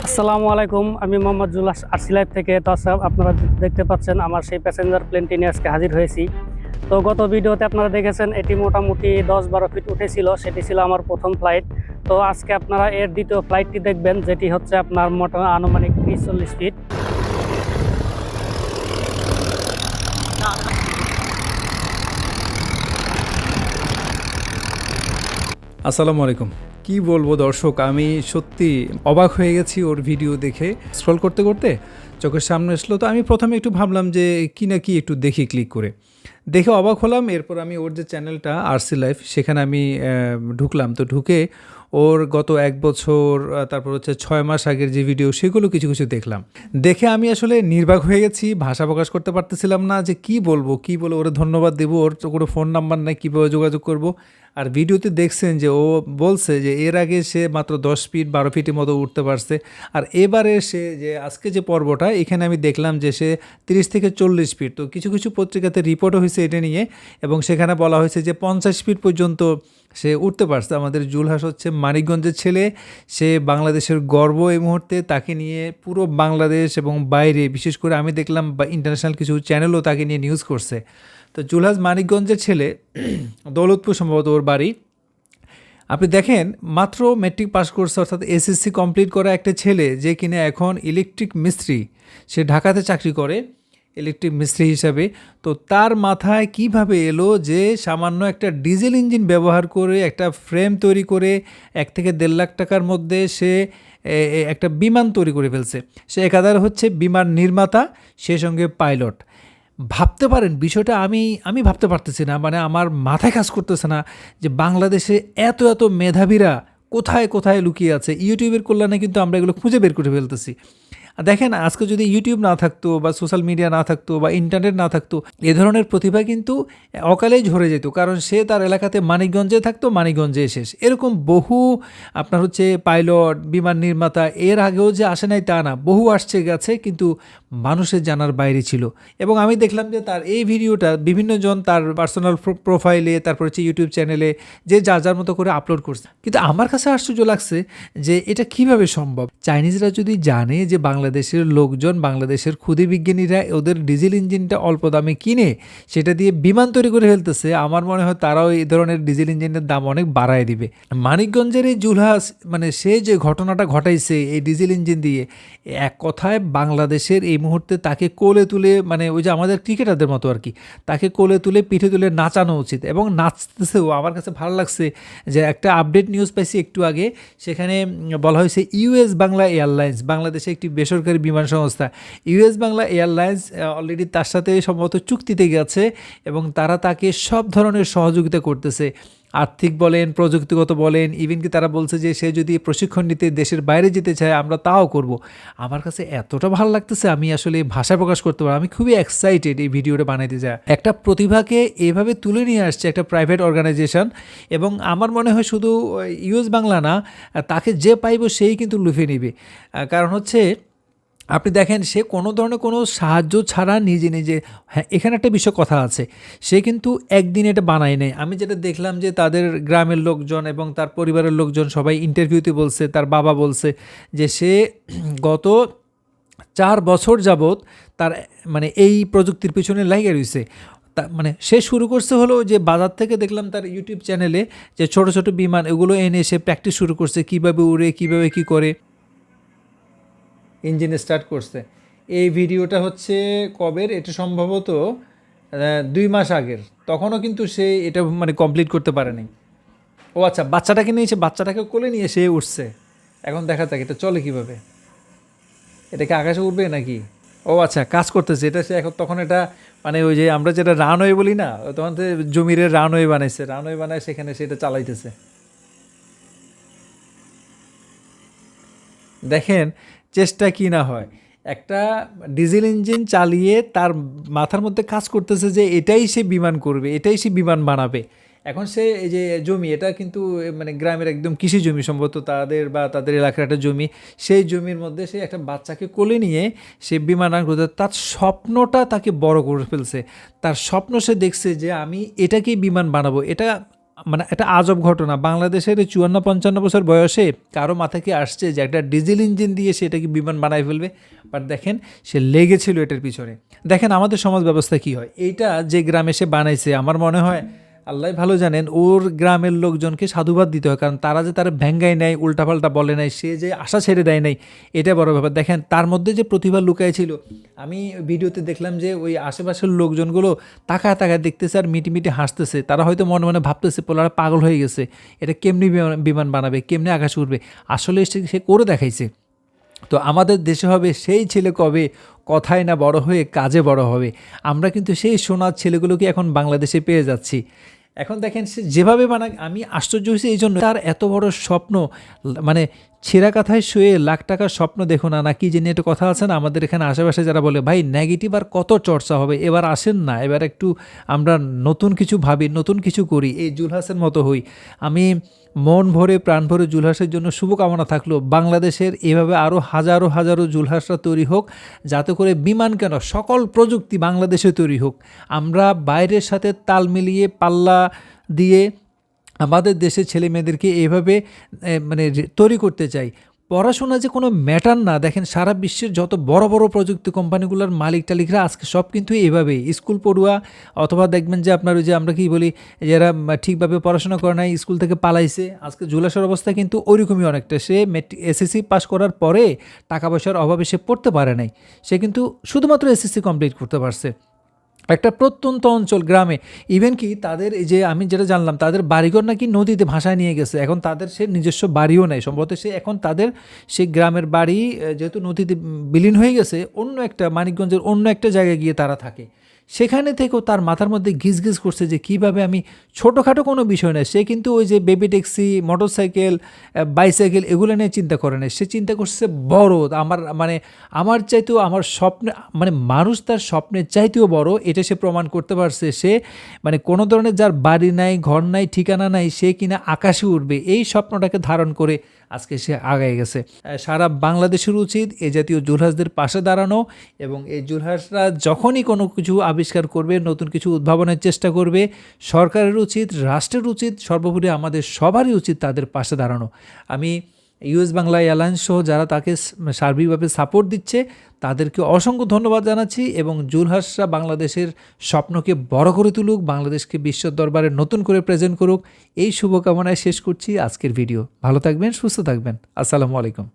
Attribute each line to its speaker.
Speaker 1: আসসালামু আলাইকুম। আমি মোহাম্মদ জুলাস আরসি লাইভ থেকে তাসাব। আপনারা দেখতে পাচ্ছেন আমার সেই প্যাসেঞ্জার প্লেনটি নিয়ে আজকে হাজির হয়েছি। তো গত ভিডিওতে আপনারা দেখেছেন এটি মোটামুটি 10-12 ফিট উঠেছিল, সেটি ছিল আমার প্রথম ফ্লাইট। তো আজকে আপনারা এর দ্বিতীয় ফ্লাইটটি দেখবেন, যেটি হচ্ছে আপনার আনুমানিক 30-40 ফিট।
Speaker 2: আসসালামু আলাইকুম। কি বলবো দর্শক, আমি সত্যি অবাক হয়ে গেছি ওর ভিডিও দেখে। স্ক্রল করতে করতে চোখের সামনে আসলো, তো আমি প্রথমে একটু ভাবলাম যে কি না কি একটু দেখি, ক্লিক করে দেখে অবাক হলাম। এরপর আমি ওর যে চ্যানেলটা আরসি লাইফ, সেখানে আমি ঢুকলাম। তো ঢুকে ওর গত 1 বছর, তারপর হচ্ছে 6 মাস আগের যে ভিডিও, সেগুলো কিছু কিছু দেখলাম। দেখে আমি আসলে নির্বাক হয়ে গেছি, ভাষা প্রকাশ করতে পারতেছিলাম না যে কি বলবো ওরে ধন্যবাদ দেবো। ওর তো কোনো ফোন নাম্বার নাই, কীভাবে যোগাযোগ করব। আর ভিডিওতে দেখছেন যে ও বলছে যে এর আগে সে মাত্র 10 ফিট 12 ফিটের মতো উঠতে পারছে, আর এবারে সে যে আজকে যে পর্বটা, এখানে আমি দেখলাম যে সে 30 থেকে 40 ফিট। তো কিছু কিছু পত্রিকাতে রিপোর্টও হয়েছে এটা নিয়ে, এবং সেখানে বলা হয়েছে যে 50 ফিট পর্যন্ত সে উঠতে পারছে। আমাদের জুলহাস হচ্ছে মানিকগঞ্জের ছেলে, সে বাংলাদেশের গর্ব এই মুহূর্তে। তাকে নিয়ে পুরো বাংলাদেশ এবং বাইরে, বিশেষ করে আমি দেখলাম ইন্টারন্যাশনাল কিছু চ্যানেলও তাকে নিয়ে নিউজ করছে। তো জুলহাস মানিকগঞ্জের ছেলে, দৌলতপুর সম্ভবত ওর বাড়ি। আপনি দেখেন, মাত্র ম্যাট্রিক পাস করছে, অর্থাৎ এসএসসি কমপ্লিট করা একটা ছেলে, যে কিনা এখন ইলেকট্রিক মিস্ত্রি। সে ঢাকাতে চাকরি করে ইলেকট্রিক মিস্ত্রি হিসাবে। তো তার মাথায় কিভাবে এলো যে সামান্য একটা ডিজেল ইঞ্জিন ব্যবহার করে একটা ফ্রেম তৈরি করে 1 থেকে 1.5 লাখ টাকার মধ্যে সে একটা বিমান তৈরি করে ফেলছে। সে একাধারে হচ্ছে বিমান নির্মাতা, সে সঙ্গে পাইলট। ভাবতে পারেন বিষয়টা, আমি ভাবতে পারতেছি না, মানে আমার মাথায় কাজ করতেছে না যে বাংলাদেশে এত এত মেধাবীরা কোথায় কোথায় লুকিয়ে আছে। ইউটিউবের কল্যাণে কিন্তু আমরা এগুলো খুঁজে বের করে ফেলতেছি। দেখেন, আজকে যদি ইউটিউব না থাকতো, বা সোশ্যাল মিডিয়া না থাকতো, বা ইন্টারনেট না থাকতো, এ ধরনের প্রতিভা কিন্তু অকালেই ঝরে যেত। কারণ সে তার এলাকাতে মানিকগঞ্জে থাকতো, মানিকগঞ্জে শেষ। এরকম বহু আপনার হচ্ছে পাইলট, বিমান নির্মাতা এর আগেও যে আসে নাই তা না, বহু আসছে গেছে, কিন্তু মানুষের জানার বাইরে ছিল। এবং আমি দেখলাম যে তার এই ভিডিওটা বিভিন্ন জন তার পার্সোনাল প্রোফাইলে, তারপর হচ্ছে ইউটিউব চ্যানেলে, যে যার যার মতো করে আপলোড করছে। কিন্তু আমার কাছে আশ্চর্য লাগছে যে এটা কিভাবে সম্ভব। চাইনিজরা যদি জানে যে বাংলাদেশের লোকজন, বাংলাদেশের ক্ষুদে বিজ্ঞানীরা ওদের ডিজেল ইঞ্জিনটা অল্প দামে কিনে সেটা দিয়ে বিমান তৈরি করে ফেলতেছে, আমার মনে হয় তারাও এই ধরনের ডিজেল ইঞ্জিনের দাম অনেক বাড়ায় দিবে। মানিকগঞ্জের এই জুলহাস, মানে সে যে ঘটনাটা ঘটাইছে এই ডিজেল ইঞ্জিন দিয়ে, এক কথায় বাংলাদেশের এই মুহূর্তে তাকে কোলে তুলে, মানে ওই যে আমাদের ক্রিকেটারদের মতো আর কি, তাকে কোলে তুলে পিঠে তুলে নাচানো উচিত। এবং নাচতেছেও। আমার কাছে ভালো লাগছে যে একটা আপডেট নিউজ পাইছি একটু আগে, সেখানে বলা হয়েছে ইউএস বাংলা এয়ারলাইন্স, বাংলাদেশে একটি বেসরকারি বিমান সংস্থা, ইউএস বাংলা এয়ারলাইন্স অলরেডি তার সাথে সম্ভবত চুক্তিতে গেছে, এবং তারা তাকে সব ধরনের সহযোগিতা করতেছে। আর্থিক বলেন, প্রযুক্তিগত বলেন, ইভেন কি তারা বলছে যে সে যদি প্রশিক্ষণ নিতে দেশের বাইরে যেতে চায়, আমরা তাও করব। আমার কাছে এতটা ভালো লাগতেছে, আমি আসলে ভাষায় প্রকাশ করতে পারি। আমি খুবই এক্সাইটেড এই ভিডিওটা বানাইতে যায়। একটা প্রতিভাকে এভাবে তুলে নিয়ে আসছে একটা প্রাইভেট অর্গানাইজেশন, এবং আমার মনে হয় শুধু ইউএস বাংলা না, তাকে যে পাইব সেই কিন্তু লুফে নেবে। কারণ হচ্ছে আপনি দেখেন, সে কোনো ধরনের কোনো সাহায্য ছাড়া নিজে নিজে, হ্যাঁ এখানে একটা বিষয় কথা আছে, সে কিন্তু একদিন এটা বানায় নেয়। আমি যেটা দেখলাম যে তাদের গ্রামের লোকজন এবং তার পরিবারের লোকজন সবাই ইন্টারভিউতে বলছে, তার বাবা বলছে যে সে গত 4 বছর যাবৎ তার মানে এই প্রযুক্তির পিছনে লাগিয়ে রয়েছে। মানে সে শুরু করছে হলো যে বাজার থেকে, দেখলাম তার ইউটিউব চ্যানেলে যে ছোট ছোট বিমান এগুলো এনে সে প্র্যাকটিস শুরু করছে, কীভাবে উড়ে, কীভাবে কী করে, ইঞ্জিন স্টার্ট করছে। এই ভিডিওটা হচ্ছে কবের, এটা সম্ভবত 2 মাস আগের। তখনও কিন্তু সে এটা মানে কমপ্লিট করতে পারেনি। ও আচ্ছা, বাচ্চাটাকে নিয়ে, সে বাচ্চাটাকে কোলে নিয়ে সে উঠছে। এখন দেখা যাক এটা চলে কীভাবে, এটাকে আকাশে উঠবে নাকি। ও আচ্ছা, কাজ করতেছে এটা সে এখন। তখন এটা মানে ওই যে আমরা যেটা রানওয়ে বলি না, তখন তো জমিরের রানওয়ে বানাইছে, রানওয়ে বানায় সেখানে সেটা চালাইতেছে। দেখেন চেষ্টা কি না হয়। একটা ডিজেল ইঞ্জিন চালিয়ে তার মাথার মধ্যে কাজ করতেছে যে এটাই সে বিমান করবে, এটাই সে বিমান বানাবে। এখন সে এই যে জমি, এটা কিন্তু মানে গ্রামের একদম কৃষি জমি সম্ভবত তাদের, বা তাদের এলাকার একটা জমি। সেই জমির মধ্যে সে একটা বাচ্চাকে কোলে নিয়ে সে বিমান করতে, তার স্বপ্নটা তাকে বড় করে ফেলছে। তার স্বপ্ন সে দেখছে যে আমি এটাকেই বিমান বানাবো। এটা মানে একটা আজব ঘটনা, বাংলাদেশের 54-55 বছর বয়সে কারো মাথায় কি আসছে যে একটা ডিজেল ইঞ্জিন দিয়ে সেটাকে বিমান বানায় ফেলবে? বাট দেখেন সে লেগেছিল এটার পিছনে। দেখেন আমাদের সমাজ ব্যবস্থা কি হয়, এইটা যে গ্রামে সে বানাইছে আমার মনে হয় আল্লাহ ভালো জানেন ওর গ্রামের লোকজনকে সাধুবাদ দিতে হয়, কারণ তারা যে তার ভেঙ্গাই নেয়, উল্টাপাল্টা বলে নাই, সে যে আশা ছেড়ে দেয় নাই, এটা বড় ব্যাপার। দেখেন তার মধ্যে যে প্রতিভা লুকায় ছিল, আমি ভিডিওতে দেখলাম যে ওই আশেপাশের লোকজনগুলো তাকায় তাকায় দেখতেছে আর মিটি হাসতেছে। তারা হয়তো মনে মনে ভাবতেছে পোলারা পাগল হয়ে গেছে, এটা কেমনি বিমান বানাবে, কেমনি আকাশ উঠবে। আসলে সে করে দেখাইছে। তো আমাদের দেশে হবে সেই ছেলে কবে কথায় না বড় হয়ে কাজে বড় হবে। আমরা কিন্তু সেই সোনার ছেলেগুলোকে এখন বাংলাদেশে পেয়ে যাচ্ছি। এখন দেখেন সে যেভাবে বানাক, আমি আশ্চর্য হয়েছি এই জন্য, তার এত বড় স্বপ্ন, মানে ছেঁড়া কাথায় শুয়ে লাখ টাকার স্বপ্ন দেখো না, নাকি জানি একটা কথা আছে না আমাদের এখানে আশেপাশে যারা বলে ভাই নেগেটিভ আর কত চর্চা হবে, এবার আসেন না, এবার একটু আমরা নতুন কিছু ভাবি, নতুন কিছু করি, এই জুলহাসের মতো হই। আমি মন ভরে প্রাণ ভরে জুলহাসের জন্য শুভকামনা থাকলো, বাংলাদেশের এভাবে আরও হাজারো হাজারো জুলহাসরা তৈরি হোক, যাতে করে বিমান কেন সকল প্রযুক্তি বাংলাদেশে তৈরি হোক। আমরা বাইরের সাথে তাল মিলিয়ে পাল্লা দিয়ে আমাদের দেশের ছেলে মেয়েদেরকে এভাবে মানে তৈরি করতে চাই। পড়াশোনা যে কোনো ম্যাটার না, দেখেন সারা বিশ্বের যত বড় বড় প্রযুক্তি কোম্পানিগুলোর মালিক টালিকরা আজকে সব কিন্তু এইভাবেই স্কুল পড়ুয়া, অথবা দেখবেন যে আপনার ওই যে আমরা কি বলি যারা ঠিকভাবে পড়াশোনা করে নাই, স্কুল থেকে পালাইছে, আজকে জুলাসের অবস্থা কিন্তু ওইরকমই অনেকটা। সে এসএসসি পাস করার পরে টাকা পয়সার অভাবে সে পড়তে পারে নাই, সে কিন্তু শুধুমাত্র এসএসসি কমপ্লিট করতে পারছে। একটা প্রত্যন্ত অঞ্চল গ্রামে, ইভেন কি তাদের এই যে আমি যেটা জানলাম তাদের বাড়িঘর নাকি নদীতে ভাসায় নিয়ে গেছে, এখন তাদের সে নিজস্ব বাড়িও নেই সম্ভবত, সে এখন তাদের সেই গ্রামের বাড়ি যেহেতু নদীতে বিলীন হয়ে গেছে, অন্য একটা মানিকগঞ্জের অন্য একটা জায়গায় গিয়ে তারা থাকে। সেখানে থেকেও তার মাথার মধ্যে ঘিস করছে যে কিভাবে আমি, ছোটোখাটো কোনো বিষয় নয়, সে কিন্তু ওই যে বেবি ট্যাক্সি, মোটরসাইকেল, বাইসাইকেল এগুলো নিয়ে চিন্তা করে না, সে চিন্তা করছে বড়, আমার চাইতেও আমার স্বপ্নে, মানে মানুষ তার স্বপ্নের চাইতেও বড়, এটা সে প্রমাণ করতে পারছে। সে কোনো ধরনের যার বাড়ি নাই, ঘর নাই, ঠিকানা নাই, সে কিনা আকাশে উঠবে, এই স্বপ্নটাকে ধারণ করে আজকে সে আগায় গেছে। সারা বাংলাদেশের উচিত এই জাতীয় জুলহাসদের পাশে দাঁড়ানো, এবং এই জুলহাসরা যখনই কোনো কিছু আবিষ্কার করবে, নতুন কিছু উদ্ভাবনের চেষ্টা করবে, সরকারের উচিত, রাষ্ট্রের উচিত, সর্বোপরি আমাদের সবারই উচিত তাদের পাশে দাঁড়ানো। আমি ইউএস বাংলা এয়ারলাইন্স সহ যারা তাকে সার্বিকভাবে সাপোর্ট দিচ্ছে তাদেরকে অসংখ্য ধন্যবাদ জানাচ্ছি, এবং জুলহাসরা বাংলাদেশের স্বপ্নকে বড় করে তুলুক, বাংলাদেশকে বিশ্বের দরবারে নতুন করে প্রেজেন্ট করুক, এই শুভকামনায় শেষ করছি আজকের ভিডিও। ভালো থাকবেন, সুস্থ থাকবেন, আসসালামু আলাইকুম।